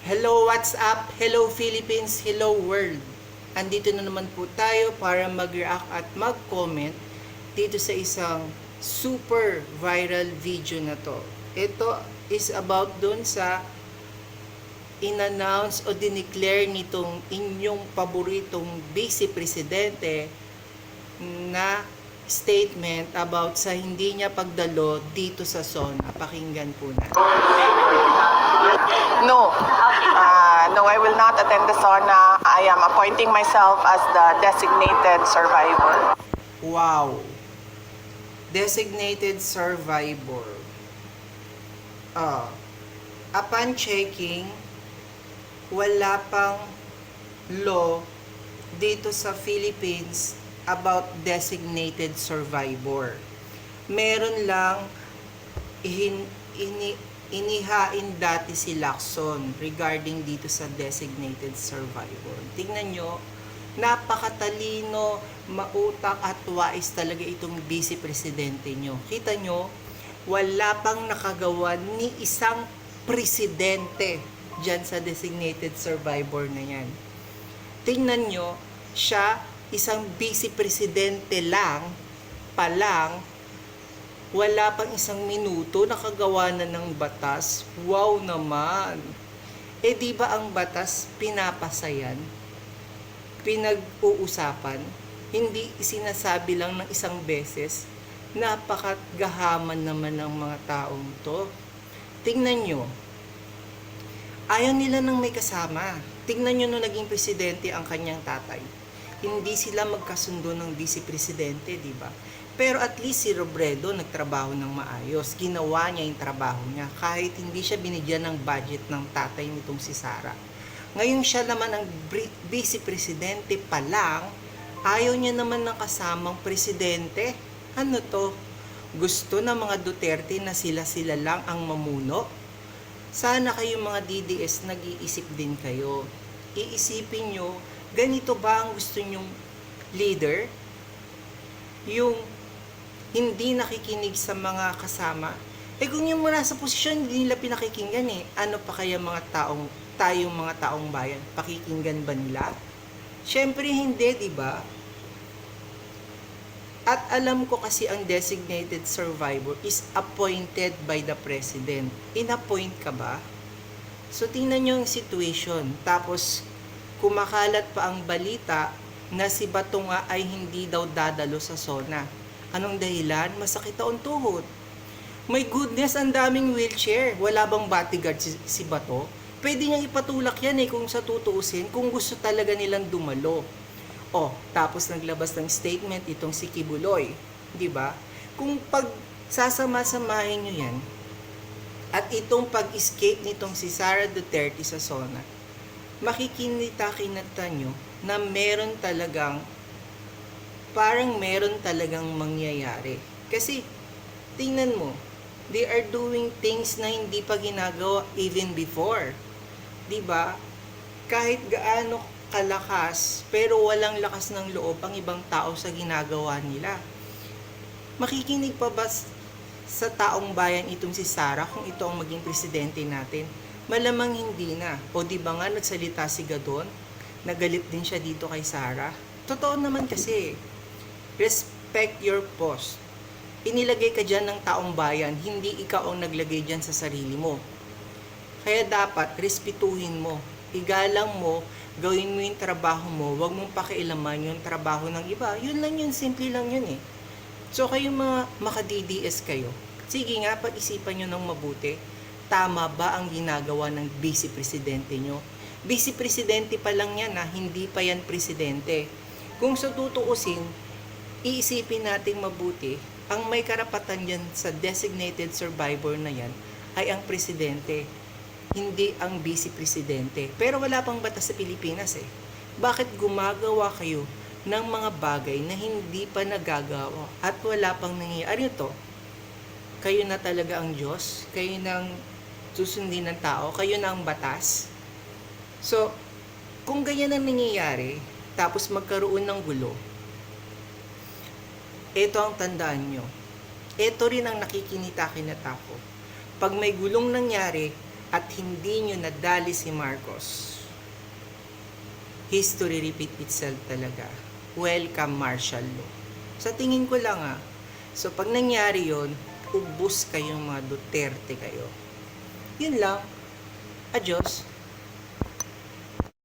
Hello, what's up? Hello Philippines, hello world. Andito na naman po tayo para mag-react at mag-comment dito sa isang super viral video na to. Ito is about dun sa in-announce o dineclare nitong inyong paboritong vice presidente na statement about sa hindi niya pagdalo dito sa SONA. Pakinggan po natin. No. No, I will not attend the SONA. I am appointing myself as the designated survivor. Wow! Designated survivor. Upon checking, wala pang law dito sa Philippines about designated survivor. Meron lang inihain dati si Lacson regarding dito sa designated survivor. Tingnan nyo, napakatalino, mautak at wais talaga itong vice presidente nyo. Kita nyo, wala pang nakagawa ni isang presidente dyan sa designated survivor na yan. Tingnan nyo, siya, isang vice presidente lang, wala pang isang minuto, nakagawa na ng batas. Wow naman! Di ba ang batas pinapasayan? Pinag-uusapan? Hindi sinasabi lang ng isang beses? Napakagahaman naman ng mga taong to. Tingnan nyo. Ayaw nila ng may kasama. Tingnan nyo nung naging presidente ang kanyang tatay. Hindi sila magkasundo ng vice presidente, di ba? Pero at least si Robredo nagtrabaho ng maayos. Ginawa niya yung trabaho niya kahit hindi siya binigyan ng budget ng tatay nitong si Sara. Ngayon siya naman ang vice presidente pa lang, ayaw niya naman ng kasamang presidente. Ano to? Gusto ng mga Duterte na sila-sila lang ang mamuno? Sana kayong mga DDS nag-iisip din kayo. Iisipin nyo, ganito ba ang gusto nyong leader? Yung hindi nakikinig sa mga kasama. Kung yung nasa posisyon, hindi nila pinakikinggan ano pa kaya tayong mga taong bayan? Pakikinggan ba nila? Syempre hindi, di ba? At alam ko kasi ang designated survivor is appointed by the president. In-appoint ka ba? So tingnan nyo yung situation. Tapos kumakalat pa ang balita na si Bato nga ay hindi daw dadalo sa SONA. Anong dahilan? Masakit ang tuhod. My goodness, ang daming wheelchair. Wala bang bodyguard si Bato? Pwede niyang ipatulak yan kung sa tutuusin, kung gusto talaga nilang dumalo. Tapos naglabas ng statement itong si Kibuloy. Diba? Kung sasama-samahin nyo yan, at itong pag-escape nitong si Sara Duterte sa SONA, makikinita-kinata nyo na meron talagang mangyayari. Kasi, tingnan mo, they are doing things na hindi pa ginagawa even before. Diba? Kahit gaano kalakas, pero walang lakas ng loob ang ibang tao sa ginagawa nila. Makikinig pa ba sa taong bayan itong si Sara kung ito ang maging presidente natin? Malamang hindi na. Di ba nga nagsalita si Gadon? Nagalit din siya dito kay Sara. Totoo naman kasi. Respect your post. Inilagay ka dyan ng taong bayan, hindi ikaw ang naglagay dyan sa sarili mo. Kaya dapat, respetuhin mo. Igalang mo, gawin mo yung trabaho mo, huwag mong pakialaman yung trabaho ng iba. Yun lang yun, simple lang yun So kayong mga maka-DDS kayo, sige nga, pag-isipan nyo ng mabuti, tama ba ang ginagawa ng vice presidente nyo? Vice presidente pa lang yan hindi pa yan presidente. Kung sa tutuusin, iisipin nating mabuti, ang may karapatan yan sa designated survivor na yan ay ang presidente, hindi ang vice presidente. Pero wala pang batas sa Pilipinas Bakit gumagawa kayo ng mga bagay na hindi pa nagagawa at wala pang nangyayari ito? Kayo na talaga ang Diyos? Kayo na ang susundin ng tao? Kayo na ang batas? So, kung ganyan ang nangyayari, tapos magkaroon ng gulo, ito ang tandaan nyo. Ito rin ang nakikinita-kinata ko. Pag may gulong nangyari at hindi nyo nadali si Marcos, history repeat itself talaga. Welcome martial law. Sa tingin ko lang so pag nangyari yon, ubos kayong mga Duterte kayo. Yun lang. Adios.